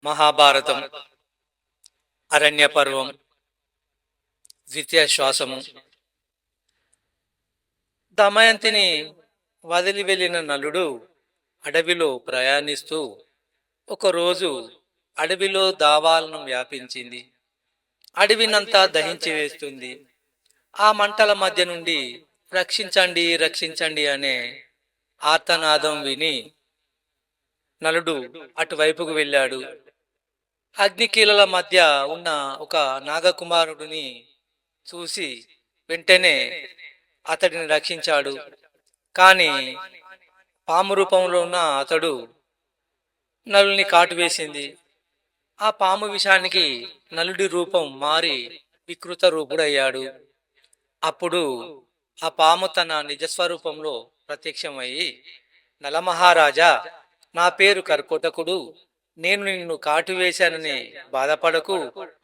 మహాభారతం అరణ్య పర్వం ద్వితీయ శ్వాసము. దమయంతిని వదిలి వెళ్ళిన నలుడు అడవిలో ప్రయాణిస్తూ ఒకరోజు అడవిలో దావాలను వ్యాపించింది. అడవినంతా దహించి వేస్తుంది. ఆ మంటల మధ్య నుండి రక్షించండి రక్షించండి అనే ఆర్తనాదం విని నలుడు అటువైపుకు వెళ్ళాడు. అగ్నికీలల మధ్య ఉన్న ఒక నాగకుమారుడిని చూసి వెంటనే అతడిని రక్షించాడు. కానీ పాము రూపంలో ఉన్న అతడు నలుని కాటువేసింది. ఆ పాము విషానికి నలుడి రూపం మారి వికృత రూపుడయ్యాడు. అప్పుడు ఆ పాము తన నిజస్వరూపంలో ప్రత్యక్షమయ్యి, నలమహారాజా, నా పేరు కర్కోటకుడు, నేను నిన్ను కాటువేశానని బాధపడకు,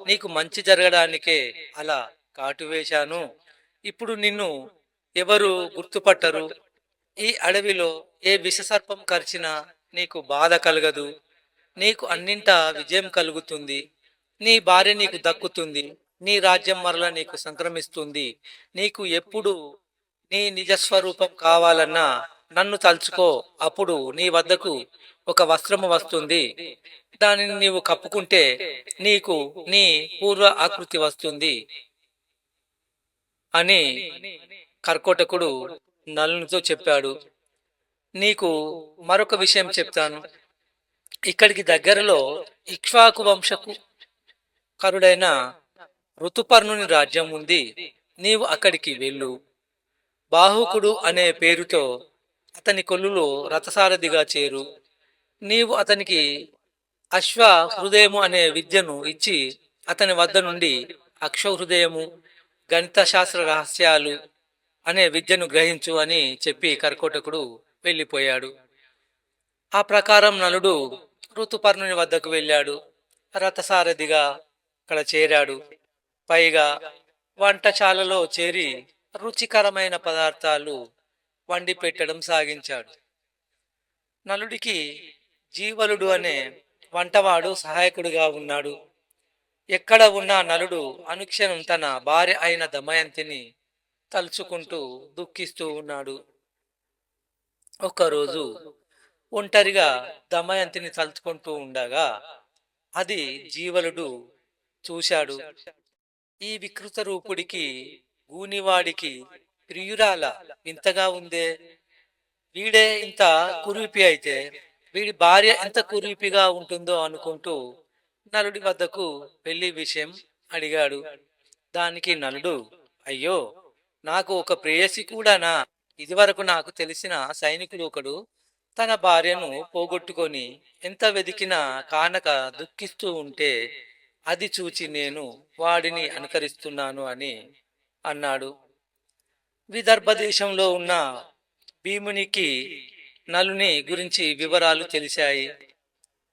నీకు మంచి జరగడానికే అలా కాటువేశాను. ఇప్పుడు నిన్ను ఎవరు గుర్తుపట్టరు. ఈ అడవిలో ఏ విషసర్పం కరిచినా నీకు బాధ కలగదు. నీకు అన్నింటా విజయం కలుగుతుంది. నీ భార్య నీకు దక్కుతుంది. నీ రాజ్యం మరల నీకు సంక్రమిస్తుంది. నీకు ఎప్పుడు నీ నిజస్వరూపం కావాలన్నా నన్ను తలుచుకో. అప్పుడు నీ వద్దకు ఒక వస్త్రము వస్తుంది. దానిని నీవు కప్పుకుంటే నీకు నీ పూర్వ ఆకృతి వస్తుంది అని కర్కోటకుడు నలునితో చెప్పాడు. నీకు మరొక విషయం చెప్తాను. ఇక్కడికి దగ్గరలో ఇక్ష్వాకు వంశకు కరుడైన ఋతుపర్ణుని రాజ్యం ఉంది. నీవు అక్కడికి వెళ్ళు. బాహుకుడు అనే పేరుతో అతని కొల్లులో రథసారథిగా చేరు. నీవు అతనికి అశ్వ హృదయము అనే విద్యను ఇచ్చి అతని వద్ద నుండి అక్షహృదయము, గణిత శాస్త్ర రహస్యాలు అనే విద్యను గ్రహించు అని చెప్పి కర్కోటకుడు వెళ్ళిపోయాడు. ఆ ప్రకారం నలుడు ఋతుపర్ణుని వద్దకు వెళ్ళాడు. రథసారథిగా అక్కడ చేరాడు. పైగా వంటశాలలో చేరి రుచికరమైన పదార్థాలు వండి పెట్టడం సాగించాడు. నలుడికి జీవలుడు అనే వంటవాడు సహాయకుడిగా ఉన్నాడు. ఎక్కడ ఉన్నా నలుడు అనుక్షణం తన భార్య అయిన దమయంతిని తలుచుకుంటూ దుఃఖిస్తూ ఉన్నాడు. ఒకరోజు ఒంటరిగా దమయంతిని తలుచుకుంటూ ఉండగా అది జీవలుడు చూశాడు. ఈ వికృత రూపుడికి, గూనివాడికి ప్రియురాల వింతగా ఉందే. వీడే ఇంత కురూపి అయితే వీడి భార్య ఎంత కురూపిగా ఉంటుందో అనుకుంటూ నలుడి వద్దకు పెళ్లి విషయం అడిగాడు. దానికి నలుడు, అయ్యో, నాకు ఒక ప్రేయసి కూడానా? ఇదివరకు నాకు తెలిసిన సైనికుడు ఒకడు తన భార్యను పోగొట్టుకొని ఎంత వెదికినా కానక దుఃఖిస్తూ ఉంటే అది చూచి నేను వాడిని అనుకరిస్తున్నాను అని అన్నాడు. విదర్భ దేశంలో ఉన్న భీమునికి నలుని గురించి వివరాలు తెలిసాయి.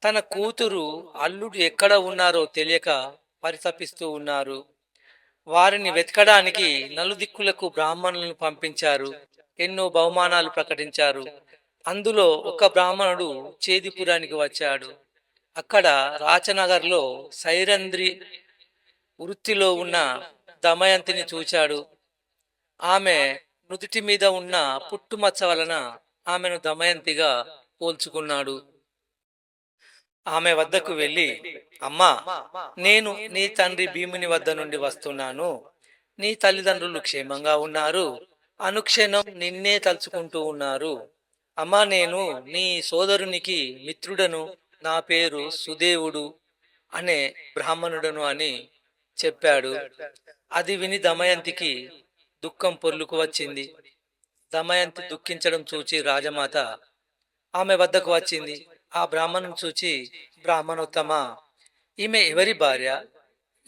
తన కూతురు, అల్లుడు ఎక్కడ ఉన్నారో తెలియక పరితపిస్తూ ఉన్నారు. వారిని వెతకడానికి నలుదిక్కులకు బ్రాహ్మణులను పంపించారు. ఎన్నో బహుమానాలు ప్రకటించారు. అందులో ఒక బ్రాహ్మణుడు చేదిపురానికి వచ్చాడు. అక్కడ రాచనగర్లో సైరంధ్రి వృత్తిలో ఉన్న దమయంతిని చూచాడు. ఆమె నుదుటి మీద ఉన్న పుట్టుమచ్చ వలన ఆమెను దమయంతిగా పోల్చుకున్నాడు. ఆమె వద్దకు వెళ్ళి, అమ్మా, నేను నీ తండ్రి భీముని వద్ద నుండి వస్తున్నాను. నీ తల్లిదండ్రులు క్షేమంగా ఉన్నారు. అనుక్షణం నిన్నే తలుచుకుంటూ ఉన్నారు. అమ్మా, నేను నీ సోదరునికి మిత్రుడను. నా పేరు సుదేవుడు అనే బ్రాహ్మణుడను అని చెప్పాడు. అది విని దమయంతికి దుఃఖం పొర్లుకు వచ్చింది. దమయంతి దుఃఖించడం చూచి రాజమాత ఆమె వద్దకు వచ్చింది. ఆ బ్రాహ్మణుని చూచి, బ్రాహ్మణోత్తమ, ఈమె ఎవరి భార్య,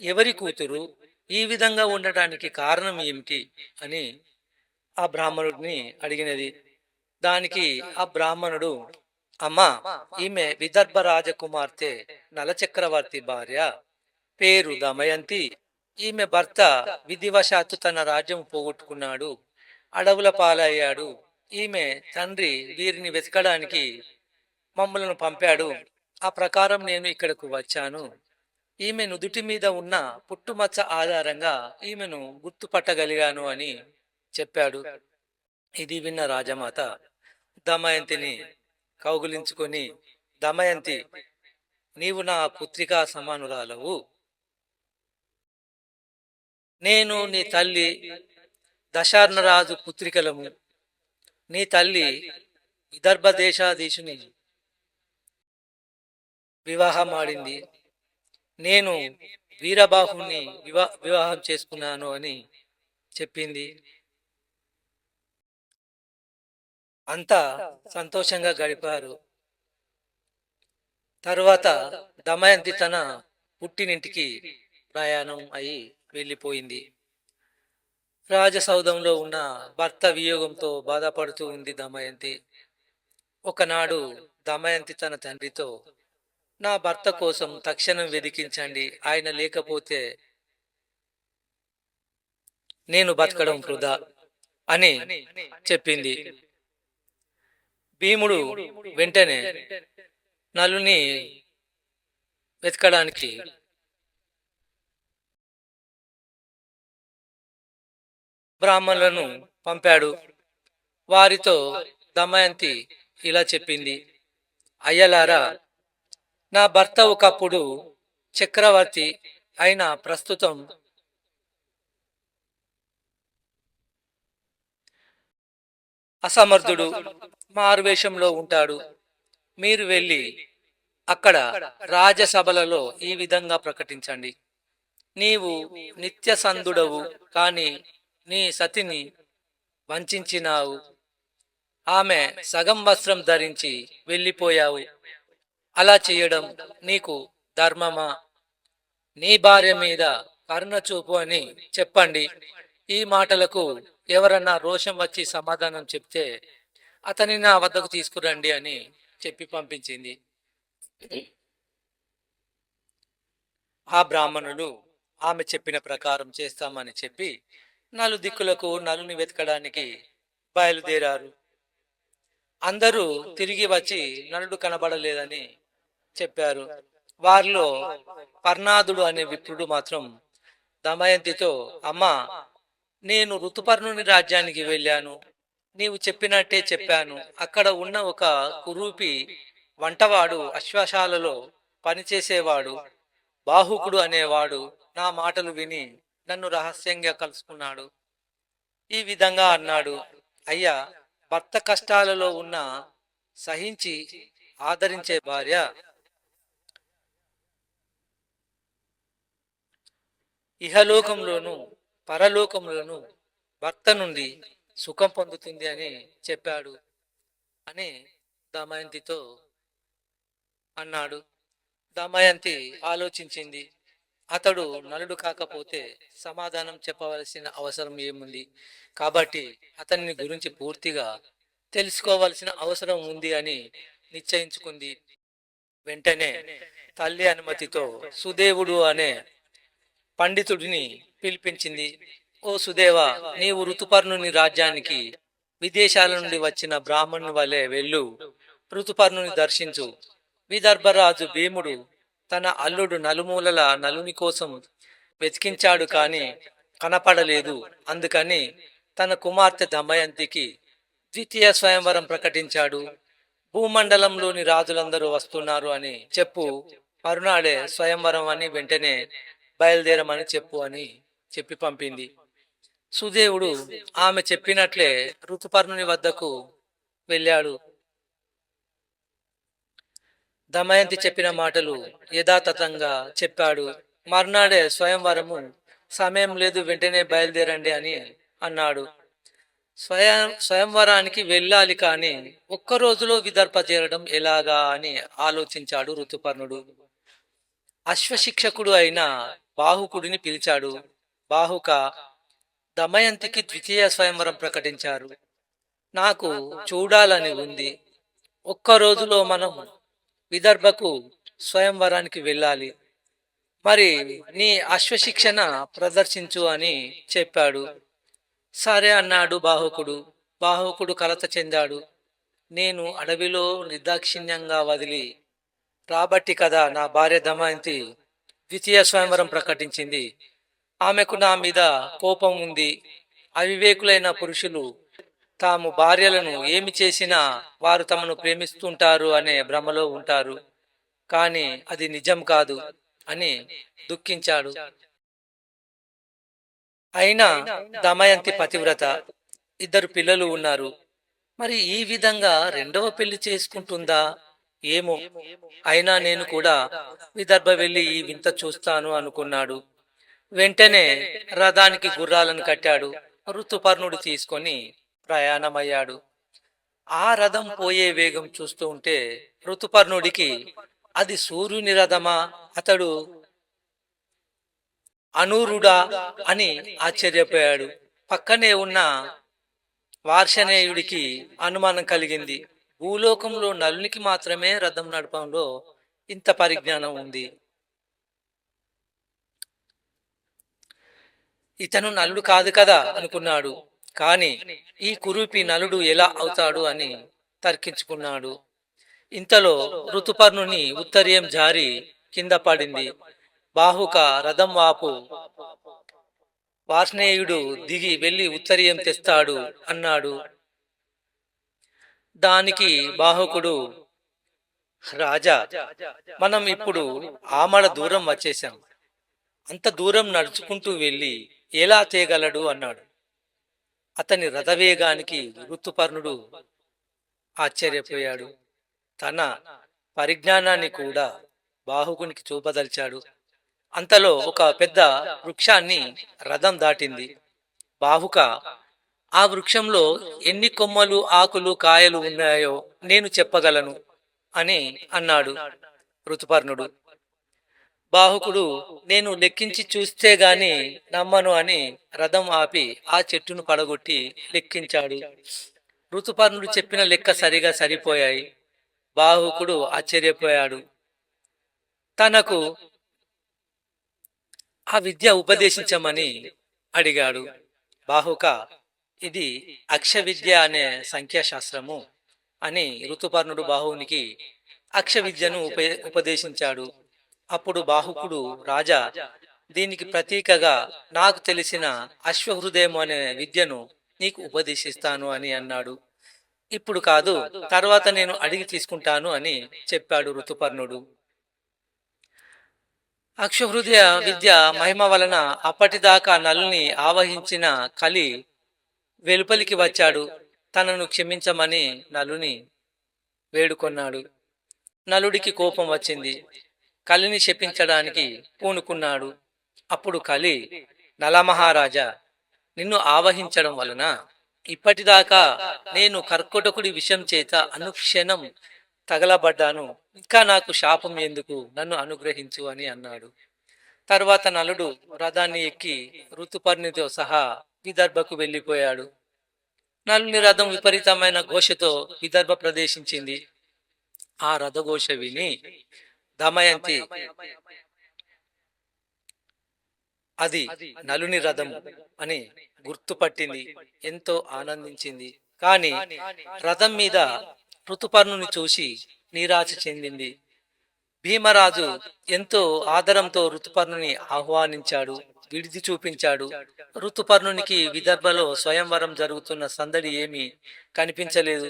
ఎవరి కూతురు, ఈ విధంగా ఉండటానికి కారణం ఏమిటి అని ఆ బ్రాహ్మణుడిని అడిగినది. దానికి ఆ బ్రాహ్మణుడు, అమ్మా, ఈమె విదర్భ రాజకుమార్తె నలచక్రవర్తి భార్య, పేరు దమయంతి. ఈమె భర్త విధివశాత్తు తన రాజ్యం పోగొట్టుకున్నాడు, అడవుల పాలయ్యాడు. ఈమె తండ్రి వీరిని వెతకడానికి మమ్మలను పంపాడు. ఆ ప్రకారం నేను ఇక్కడకు వచ్చాను. ఈమె నుదుటి మీద ఉన్న పుట్టుమచ్చ ఆధారంగా ఈమెను గుర్తుపట్టగలిగాను అని చెప్పాడు. ఇది విన్న రాజమాత దమయంతిని కౌగిలించుకొని, దమయంతి, నీవు నా పుత్రికా సమానురాలవు. నేను నీ తల్లి దశార్ణరాజు పుత్రికలము. నీ తల్లి విదర్భ దేశాధీశుని వివాహమాడింది. నేను వీరబాహుని వివాహం చేసుకున్నాను అని చెప్పింది. అంతా సంతోషంగా గడిపారు. తరువాత దమయంతి తన పుట్టినింటికి ప్రయాణం అయి వెళ్ళిపోయింది. రాజసౌధంలో ఉన్న భర్త వియోగంతో బాధపడుతూ ఉంది దమయంతి. ఒకనాడు దమయంతి తన తండ్రితో, నా భర్త కోసం తక్షణం వెదికించండి, ఆయన లేకపోతే నేను బతకడం వృధా అని చెప్పింది. భీముడు వెంటనే నలుని వెతకడానికి బ్రాహ్మణులను పంపాడు. వారితో దమయంతి ఇలా చెప్పింది, అయ్యలారా, నా భర్త ఒకప్పుడు చక్రవర్తి అయిన ప్రస్తుతం అసమర్థుడు, మారువేషంలో ఉంటాడు. మీరు వెళ్ళి అక్కడ రాజసభలలో ఈ విధంగా ప్రకటించండి, నీవు నిత్యసంధుడవు, కాని నీ సతిని వంచినావు. ఆమె సగం వస్త్రం ధరించి వెళ్ళిపోయావు. అలా చేయడం నీకు ధర్మమా? నీ భార్య మీద కరుణ చూపు అని చెప్పండి. ఈ మాటలకు ఎవరన్నా రోషం వచ్చి సమాధానం చెప్తే అతని నా వద్దకు తీసుకురండి అని చెప్పి పంపించింది. ఆ బ్రాహ్మణులు ఆమె చెప్పిన ప్రకారం చేస్తామని చెప్పి నలుదిక్కులకు నలుని వెతకడానికి బయలుదేరారు. అందరూ తిరిగి వచ్చి నలుడు కనబడలేదని చెప్పారు. వారిలో పర్ణాదుడు అనే విప్రుడు మాత్రం దమయంతితో, అమ్మా, నేను ఋతుపర్ణుని రాజ్యానికి వెళ్ళాను. నీవు చెప్పినట్టే చెప్పాను. అక్కడ ఉన్న ఒక కురూపి వంటవాడు, అశ్వశాలలో పనిచేసేవాడు బాహుకుడు అనేవాడు నా మాటలు విని నన్ను రహస్యంగా కలుసుకున్నాడు. ఈ విధంగా అన్నాడు, అయ్యా, భర్త కష్టాలలో ఉన్న సహించి ఆదరించే భార్య ఇహలోకంలోను పరలోకంలోను భర్త నుండి సుఖం పొందుతుంది అని చెప్పాడు అని దమయంతితో అన్నాడు. దమయంతి ఆలోచించింది. అతడు నలుడు కాకపోతే సమాధానం చెప్పవలసిన అవసరం ఏముంది, కాబట్టి అతని గురించి పూర్తిగా తెలుసుకోవలసిన అవసరం ఉంది అని నిశ్చయించుకుంది. వెంటనే తల్లి అనుమతితో సుదేవుడు అనే పండితుడిని పిలిపించింది. ఓ సుదేవ, నీవు ఋతుపర్ణుని రాజ్యానికి విదేశాల నుండి వచ్చిన బ్రాహ్మణుని వలె వెళ్ళు. ఋతుపర్ణుని దర్శించు. విదర్భరాజు భీముడు తన అల్లుడు నలుమూలల నలుని కోసం వెతికించాడు, కాని కనపడలేదు. అందుకని తన కుమార్తె దమయంతికి ద్వితీయ స్వయంవరం ప్రకటించాడు. భూమండలంలోని రాజులందరూ వస్తున్నారు అని చెప్పు. మరునాడే స్వయంవరం అని వెంటనే బయలుదేరమని చెప్పు అని చెప్పి పంపింది. సుదేవుడు ఆమె చెప్పినట్లే ఋతుపర్ణుని వద్దకు వెళ్ళాడు. దమయంతి చెప్పిన మాటలు యథాతథంగా చెప్పాడు. మర్నాడే స్వయంవరము. సమయం లేదు, వెంటనే బయలుదేరండి అని అన్నాడు. స్వయంవరానికి వెళ్ళాలి, కాని ఒక్క రోజులో విదర్భ చేరడం ఎలాగా అని ఆలోచించాడు ఋతుపర్ణుడు. అశ్వశిక్షకుడు అయిన బాహుకుడిని పిలిచాడు. బాహుక, దమయంతికి ద్వితీయ స్వయంవరం ప్రకటించారు. నాకు చూడాలని ఉంది. ఒక్క రోజులో మనం విదర్భకు స్వయంవరానికి వెళ్ళాలి. మరి నీ అశ్వశిక్షణ ప్రదర్శించు అని చెప్పాడు. సరే అన్నాడు బాహుకుడు. బాహుకుడు కలత చెందాడు. నేను అడవిలో నిర్దాక్షిణ్యంగా వదిలి రాబట్టి కదా నా భార్య దమయంతి ద్వితీయ స్వయంవరం ప్రకటించింది. ఆమెకు నా మీద కోపం ఉంది. అవివేకులైన పురుషులు తాము భార్యలను ఏమి చేసినా వారు తమను ప్రేమిస్తుంటారు అనే భ్రమలో ఉంటారు. కానీ అది నిజం కాదు అని దుఃఖించాడు. అయినా దమయంతి పతివ్రత, ఇద్దరు పిల్లలు ఉన్నారు. మరి ఈ విధంగా రెండవ పెళ్లి చేసుకుంటుందా ఏమో. అయినా నేను కూడా విదర్భ వెళ్ళి ఈ వింత చూస్తాను అనుకున్నాడు. వెంటనే రథానికి గుర్రాలను కట్టాడు. ఋతుపర్ణుడు తీసుకొని ప్రయాణమయ్యాడు. ఆ రథం పోయే వేగం చూస్తూ ఉంటే ఋతుపర్ణుడికి అది సూర్యుని రథమా, అతడు అనూరుడా అని ఆశ్చర్యపోయాడు. పక్కనే ఉన్న వార్షణేయుడికి అనుమానం కలిగింది. భూలోకంలో నలునికి మాత్రమే రథం నడపంలో ఇంత పరిజ్ఞానం ఉంది. ఇతను నలుడు కాదు కదా అనుకున్నాడు. కాని ఈ కురూపి నలుడు ఎలా అవుతాడు అని తర్కించుకున్నాడు. ఇంతలో ఋతుపర్ణుని ఉత్తరీయం జారి కింద పడింది. బాహుక రథం వాపు వార్ష్ణేయుడు దిగి వెళ్లి ఉత్తరీయం తెస్తాడు అన్నాడు. దానికి బాహుకుడు, రాజా, మనం ఇప్పుడు ఆమడ దూరం వచ్చేశాం. అంత దూరం నడుచుకుంటూ వెళ్ళి ఎలా తేగలడు అన్నాడు. అతని రథవేగానికి ఋతుపర్ణుడు ఆశ్చర్యపోయాడు. తన పరిజ్ఞానాన్ని కూడా బాహుకునికి చూపదలిచాడు. అంతలో ఒక పెద్ద వృక్షాన్ని రథం దాటింది. బాహుక ఆ వృక్షంలో ఎన్ని కొమ్మలు, ఆకులు, కాయలు ఉన్నాయో నేను చెప్పగలను అని అన్నాడు ఋతుపర్ణుడు. బాహుకుడు నేను లెక్కించి చూస్తే గాని నమ్మను అని రథం ఆపి ఆ చెట్టును పడగొట్టి లెక్కించాడు. ఋతుపర్ణుడు చెప్పిన లెక్క సరిగా సరిపోయాయి. బాహుకుడు ఆశ్చర్యపోయాడు. తనకు ఆ విద్య ఉపదేశించమని అడిగాడు. బాహుక, ఇది అక్ష విద్య అనే సంఖ్యాశాస్త్రము అని ఋతుపర్ణుడు బాహువునికి అక్ష విద్యను ఉపదేశించాడు. అప్పుడు బాహుకుడు, రాజా, దీనికి ప్రతీకగా నాకు తెలిసిన అశ్వహృదయం అనే విద్యను నీకు ఉపదేశిస్తాను అని అన్నాడు. ఇప్పుడు కాదు, తర్వాత నేను అడిగి తీసుకుంటాను అని చెప్పాడు ఋతుపర్ణుడు. అక్షహృదయ విద్య మహిమ వలన అప్పటిదాకా నలుని ఆవహించిన కలి వెలుపలికి వచ్చాడు. తనను క్షమించమని నలుని వేడుకొన్నాడు. నలుడికి కోపం వచ్చింది. కలిని శపించడానికి పూనుకున్నాడు. అప్పుడు కలి, నలమహారాజా, నిన్ను ఆవహించడం వలన ఇప్పటిదాకా నేను కర్కోటకుడి విషం చేత అనుక్షణం తగలబడ్డాను. ఇంకా నాకు శాపం ఎందుకు, నన్ను అనుగ్రహించు అని అన్నాడు. తర్వాత నలుడు రథాన్ని ఎక్కి ఋతుపర్ణితో సహా విదర్భకు వెళ్ళిపోయాడు. నలుని రథం విపరీతమైన ఘోషతో విదర్భ ప్రదేశించింది. ఆ రథఘోష విని దమయంతి అది నలుని రథం అని గుర్తుపట్టింది. ఎంతో ఆనందించింది. కాని రథం మీద ఋతుపర్ణుని చూసి నిరాశ చెందింది. భీమరాజు ఎంతో ఆదరంతో ఋతుపర్ణుని ఆహ్వానించాడు, విడిది చూపించాడు. ఋతుపర్ణునికి విదర్భలో స్వయంవరం జరుగుతున్న సందడి ఏమీ కనిపించలేదు.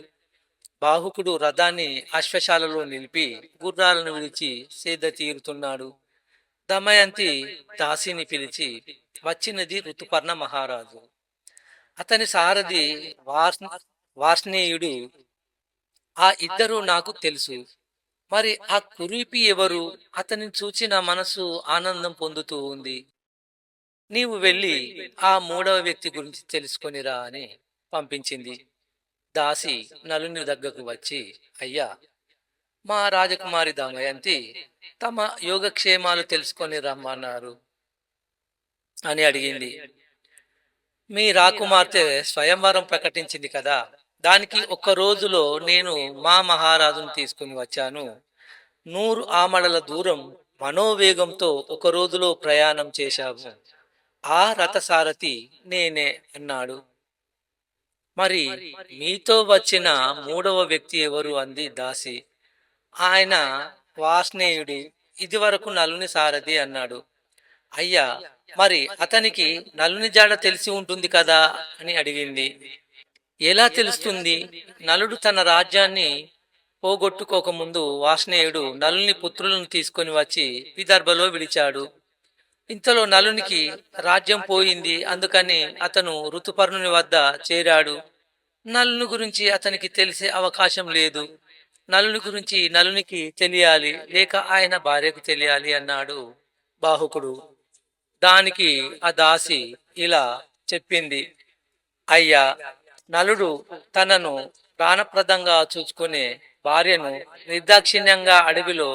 బాహుకుడు రథాన్ని అశ్వశాలలో నిలిపి గుర్రాలను విడిచి సేద తీరుతున్నాడు. దమయంతి దాసిని పిలిచి, వచ్చినది ఋతుపర్ణ మహారాజు. అతని సారథి వార్ష్ణేయుడు. ఆ ఇద్దరు నాకు తెలుసు. మరి ఆ కురీపి ఎవరు? అతనిని చూచి నా మనసు ఆనందం పొందుతూ ఉంది. నీవు వెళ్ళి ఆ మూడవ వ్యక్తి గురించి తెలుసుకొనిరా అని పంపించింది. దాసి నలుని దగ్గరకు వచ్చి, అయ్యా, మా రాజకుమారి దమయంతి తమ యోగక్షేమాలు తెలుసుకొని రమ్మన్నారు అని అడిగింది. మీ రాకుమార్తె స్వయంవరం ప్రకటించింది కదా, దానికి ఒక్క రోజులో నేను మా మహారాజును తీసుకుని వచ్చాను. 100 ఆమడల దూరం మనోవేగంతో ఒక రోజులో ప్రయాణం చేశాము. ఆ రథసారథి నేనే అన్నాడు. మరి మీతో వచ్చిన మూడవ వ్యక్తి ఎవరు అంది దాసి. ఆయన వాష్ణేయుడు ఇదివరకు నలుని సారథి అన్నాడు. అయ్యా, మరి అతనికి నలుని జాడ తెలిసి ఉంటుంది కదా అని అడిగింది. ఎలా తెలుస్తుంది? నలుడు తన రాజ్యాన్ని పోగొట్టుకోకముందు వాష్ణేయుడు నలుని పుత్రులను తీసుకొని వచ్చి విదర్భలో విడిచాడు. ఇంతలో నలునికి రాజ్యం పోయింది. అందుకని అతను ఋతుపర్ణుని వద్ద చేరాడు. నలుని గురించి అతనికి తెలిసే అవకాశం లేదు. నలుని గురించి నలునికి తెలియాలి, లేక ఆయన భార్యకు తెలియాలి అన్నాడు బాహుకుడు. దానికి ఆ దాసి ఇలా చెప్పింది. అయ్యా, నలుడు తనను ప్రాణప్రదంగా చూసుకునే భార్యను నిర్దాక్షిణ్యంగా అడవిలో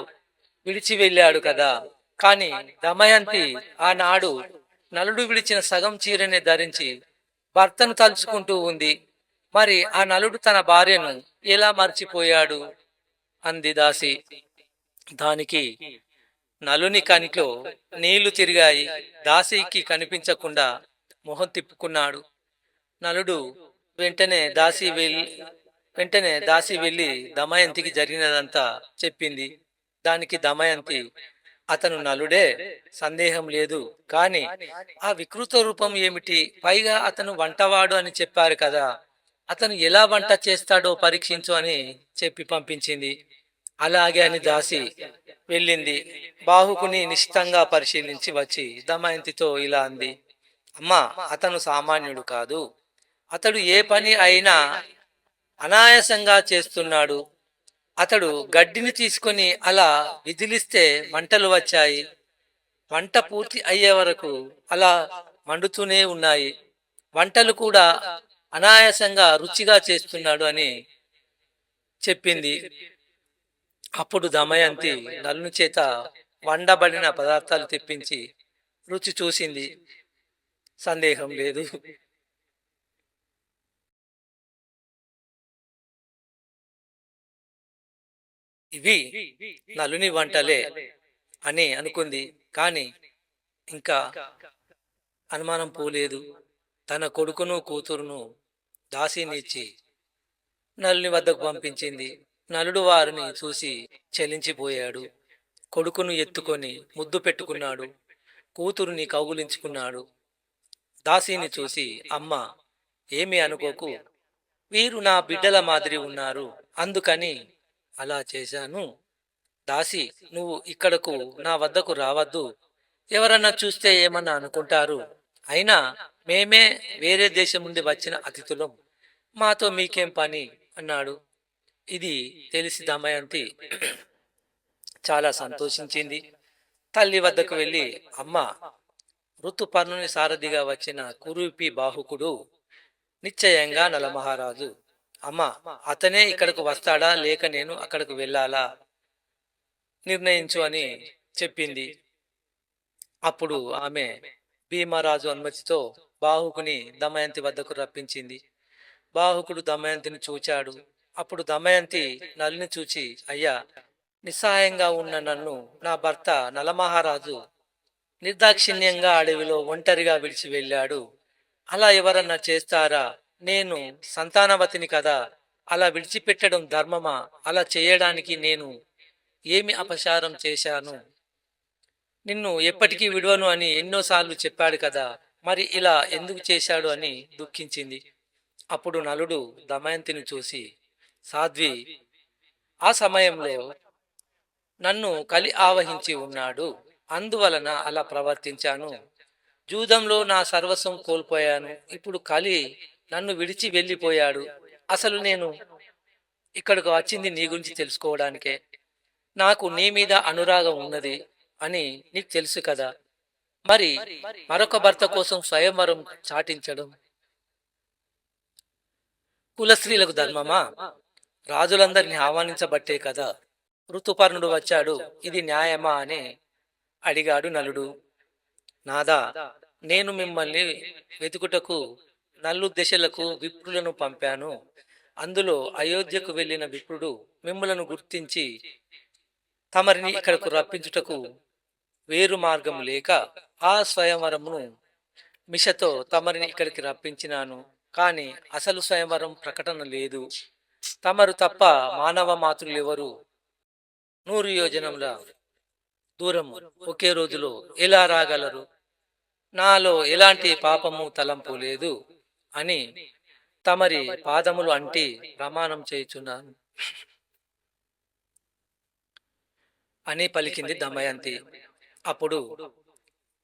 విడిచి వెళ్ళాడు కదా. కాని దమయంతి ఆనాడు నలుడు విడిచిన సగం చీరనే ధరించి భర్తను తలుచుకుంటూ ఉంది. మరి ఆ నలుడు తన భార్యను ఎలా మర్చిపోయాడు అంది దాసి. దానికి నలుని కంట్లో నీళ్లు తిరిగాయి. దాసికి కనిపించకుండా మొహం తిప్పుకున్నాడు. నలుడు వెంటనే దాసి వెళ్ళి దమయంతికి జరిగినదంతా చెప్పింది. దానికి దమయంతి, అతను నలుడే, సందేహం లేదు. కాని ఆ వికృత రూపం ఏమిటి? పైగా అతను వంటవాడు అని చెప్పారు కదా. అతను ఎలా వంట చేస్తాడో పరీక్షించు అని చెప్పి పంపించింది. అలాగే అని దాసి వెళ్ళింది. బాహుకుని నిశ్చితంగా పరిశీలించి వచ్చి దమయంతితో ఇలా అంది. అమ్మా, అతను సామాన్యుడు కాదు. అతడు ఏ పని అయినా అనాయాసంగా చేస్తున్నాడు. అతడు గడ్డిని తీసుకొని అలా విదిలిస్తే మంటలు వచ్చాయి. వంట పూర్తి అయ్యే వరకు అలా మండుతూనే ఉన్నాయి. వంటలు కూడా అనాయాసంగా రుచిగా చేస్తున్నాడు అని చెప్పింది. అప్పుడు దమయంతి నలుని చేత వండబడిన పదార్థాలు తెప్పించి రుచి చూసింది. సందేహం లేదు, ఇవి నలుని వంటలే అని అనుకుంది. కాని ఇంకా అనుమానం పోలేదు. తన కొడుకును కూతురును దాసినిచ్చి నలుని వద్దకు పంపించింది. నలుడు వారిని చూసి చలించిపోయాడు. కొడుకును ఎత్తుకొని ముద్దు పెట్టుకున్నాడు. కూతురుని కౌగులించుకున్నాడు. దాసిని చూసి, అమ్మ, ఏమీ అనుకోకు. వీరు నా బిడ్డల మాదిరి ఉన్నారు, అందుకని అలా చేశాను. దాసి, నువ్వు ఇక్కడకు నా వద్దకు రావద్దు. ఎవరన్నా చూస్తే ఏమన్నా అనుకుంటారు. అయినా మేమే వేరే దేశం నుండి వచ్చిన అతిథులం. మాతో మీకేం పని అన్నాడు. ఇది తెలిసి దమయంతి చాలా సంతోషించింది. తల్లి వద్దకు వెళ్ళి, అమ్మ, ఋతుపర్ణుని సారథిగా వచ్చిన కురూపి బాహుకుడు నిశ్చయంగా నలమహారాజు. అమ్మ, అతనే ఇక్కడకు వస్తాడా లేక నేను అక్కడకు వెళ్ళాలా నిర్ణయించు అని చెప్పింది. అప్పుడు ఆమె భీమరాజు అనుమతితో బాహుకుని దమయంతి వద్దకు రప్పించింది. బాహుకుడు దమయంతిని చూచాడు. అప్పుడు దమయంతి నలుని చూచి, అయ్యా, నిస్సహాయంగా ఉన్న నన్ను నా భర్త నలమహారాజు నిర్దాక్షిణ్యంగా అడవిలో ఒంటరిగా విడిచి వెళ్ళాడు. అలా ఎవరన్నా చేస్తారా? నేను సంతానవతిని కదా. అలా విడిచిపెట్టడం ధర్మమా? అలా చేయడానికి నేను ఏమి అపచారం చేశాను? నిన్ను ఎప్పటికీ విడవను అని ఎన్నోసార్లు చెప్పాడు కదా. మరి ఇలా ఎందుకు చేశాడు అని దుఃఖించింది. అప్పుడు నలుడు దమయంతిని చూసి, సాధ్వి, ఆ సమయంలో నన్ను కలి ఆవహించి ఉన్నాడు. అందువలన అలా ప్రవర్తించాను. జూదంలో నా సర్వస్వం కోల్పోయాను. ఇప్పుడు కలి నన్ను విడిచి వెళ్ళిపోయాడు. అసలు నేను ఇక్కడికి వచ్చింది నీ గురించి తెలుసుకోవడానికే. నాకు నీ మీద అనురాగం ఉన్నది అని నీకు తెలుసు కదా. మరి మరొక భర్త కోసం స్వయంవరం చాటించడం కులస్త్రీలకు ధర్మమా? రాజులందరినీ ఆహ్వానించబట్టే కదా ఋతుపర్ణుడు వచ్చాడు. ఇది న్యాయమా అని అడిగాడు నలుడు. నాదా, నేను మిమ్మల్ని వెతుకుటకు 4 దశలకు విప్రులను పంపాను. అందులో అయోధ్యకు వెళ్ళిన విప్రుడు మిమ్మలను గుర్తించి తమరిని ఇక్కడకు రప్పించుటకు వేరు మార్గం లేక ఆ స్వయంవరమును మిషతో తమరిని ఇక్కడికి రప్పించినాను. కాని అసలు స్వయంవరం ప్రకటన లేదు. తమరు తప్ప మానవ మాతృలెవరు 100 యోజనముల దూరము ఒకే రోజులో ఎలా రాగలరు? నాలో ఎలాంటి పాపము తలంపు లేదు అని తమరి పాదములు అంటి ప్రమాణం చేయుచున్నాను అని పలికింది దమయంతి. అప్పుడు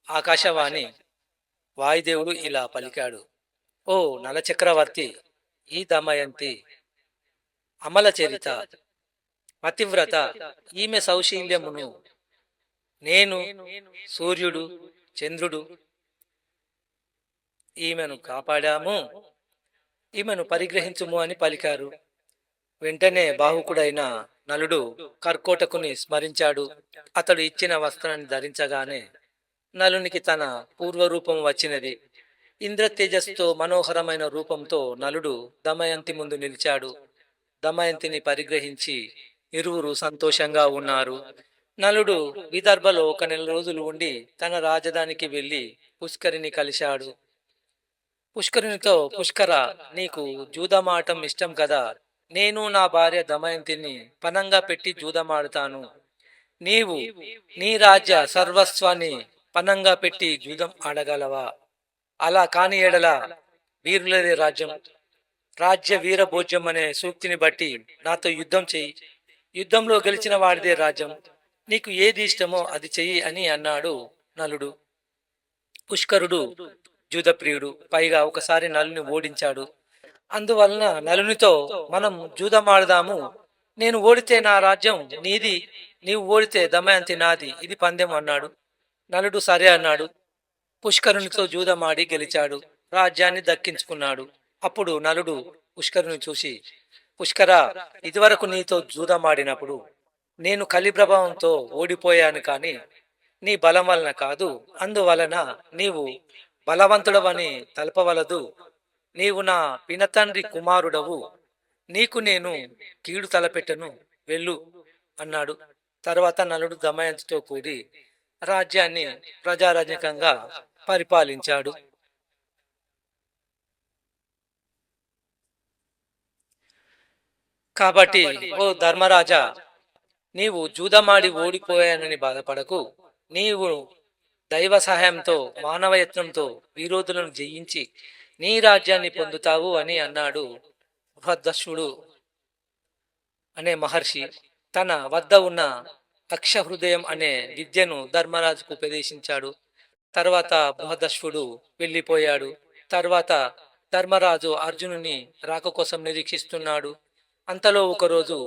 ఆకాశవాణి వాయుదేవుడు ఇలా పలికాడు: ఓ నలచక్రవర్తి, ఈ దమయంతి అమల చరిత, పతివ్రత. ఈమె సౌశీల్యమును నేను, సూర్యుడు, చంద్రుడు ఈమెను కాపాడాము. ఈమెను పరిగ్రహించుము అని పలికారు. వెంటనే బాహుకుడైన నలుడు కర్కోటకుని స్మరించాడు. అతడు ఇచ్చిన వస్త్రాన్ని ధరించగానే నలునికి తన పూర్వరూపం వచ్చినది. ఇంద్రతేజస్తో మనోహరమైన రూపంతో నలుడు దమయంతి ముందు నిలిచాడు. దమయంతిని పరిగ్రహించి ఇరువురు సంతోషంగా ఉన్నారు. నలుడు విదర్భలో ఒక 1 నెల రోజులు ఉండి తన రాజధానికి వెళ్లి పుష్కరిని కలిశాడు. పుష్కరునితో, పుష్కర, నీకు జూదమాటం ఇష్టం కదా? నేను నా భార్య దమయంతిని పనంగా పెట్టి జూదమాడుతాను. నీవు నీ రాజ్య సర్వస్వాన్ని పనంగా పెట్టి జూదం ఆడగలవా? అలా కాని ఎడల వీరులదే రాజ్యం, రాజ్య వీర భోజ్యం అనే సూక్తిని బట్టి నాతో యుద్ధం చెయ్యి. యుద్ధంలో గెలిచిన వాడిదే రాజ్యం. నీకు ఏది ఇష్టమో అది చెయ్యి అని అన్నాడు నలుడు. పుష్కరుడు జూదప్రియుడు, పైగా ఒకసారి నలుని ఓడించాడు. అందువలన నలునితో మనం జూదమాడదాము. నేను ఓడితే నా రాజ్యం నీది, నీవు ఓడితే దమయంతి నాది, ఇది పందెం అన్నాడు. నలుడు సరే అన్నాడు. పుష్కరునితో జూదమాడి గెలిచాడు, రాజ్యాన్ని దక్కించుకున్నాడు. అప్పుడు నలుడు పుష్కరుని చూసి, పుష్కర, ఇదివరకు నీతో జూదమాడినప్పుడు నేను కలి ప్రభావంతో ఓడిపోయాను, కానీ నీ బలం వలన కాదు. అందువలన నీవు బలవంతుడవని తలపవలదు. నీవు నా పినతండ్రి కుమారుడవు, నీకు నేను కీడు తలపెట్టను, వెళ్ళు అన్నాడు. తర్వాత నలుడు దమయంతితో కూడి రాజ్యాన్ని ప్రజారాజ్యకంగా పరిపాలించాడు. కాబట్టి ఓ ధర్మరాజా, నీవు జూదమాడి ఓడిపోయానని బాధపడకు. నీవు దైవ సహాయంతో, మానవయత్నంతో విరోధులను జయించి నీ రాజ్యాన్ని పొందుతావు అని అన్నాడు. బృహదశ్వుడు అనే మహర్షి తన వద్ద ఉన్న అక్షహృదయం అనే విద్యను ధర్మరాజుకు ఉపదేశించాడు. తర్వాత బృహదశ్వుడు వెళ్ళిపోయాడు. తర్వాత ధర్మరాజు అర్జునుని రాక కోసం నిరీక్షిస్తున్నాడు. అంతలో ఒకరోజు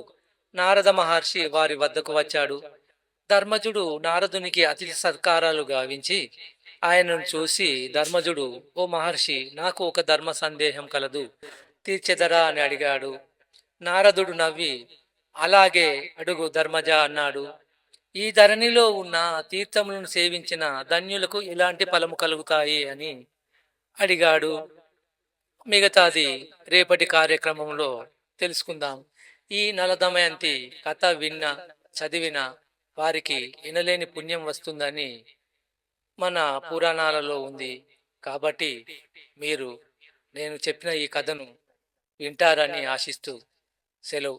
నారద మహర్షి వారి వద్దకు వచ్చాడు. ధర్మజుడు నారదునికి అతిథి సత్కారాలు గావించి ఆయనను చూసి, ధర్మజుడు, ఓ మహర్షి, నాకు ఒక ధర్మ సందేహం కలదు, తీర్చెదరా అని అడిగాడు. నారదుడు నవ్వి, అలాగే అడుగు ధర్మజ అన్నాడు. ఈ ధరణిలో ఉన్న తీర్థములను సేవించిన ధన్యులకు ఎలాంటి ఫలము కలుగుతాయి అని అడిగాడు. మిగతాది రేపటి కార్యక్రమంలో తెలుసుకుందాం. ఈ నలదమయంతి కథ చదివిన వారికి ఎనలేని పుణ్యం వస్తుందని మన పురాణాలలో ఉంది. కాబట్టి మీరు నేను చెప్పిన ఈ కథను వింటారని ఆశిస్తూ సెలవు.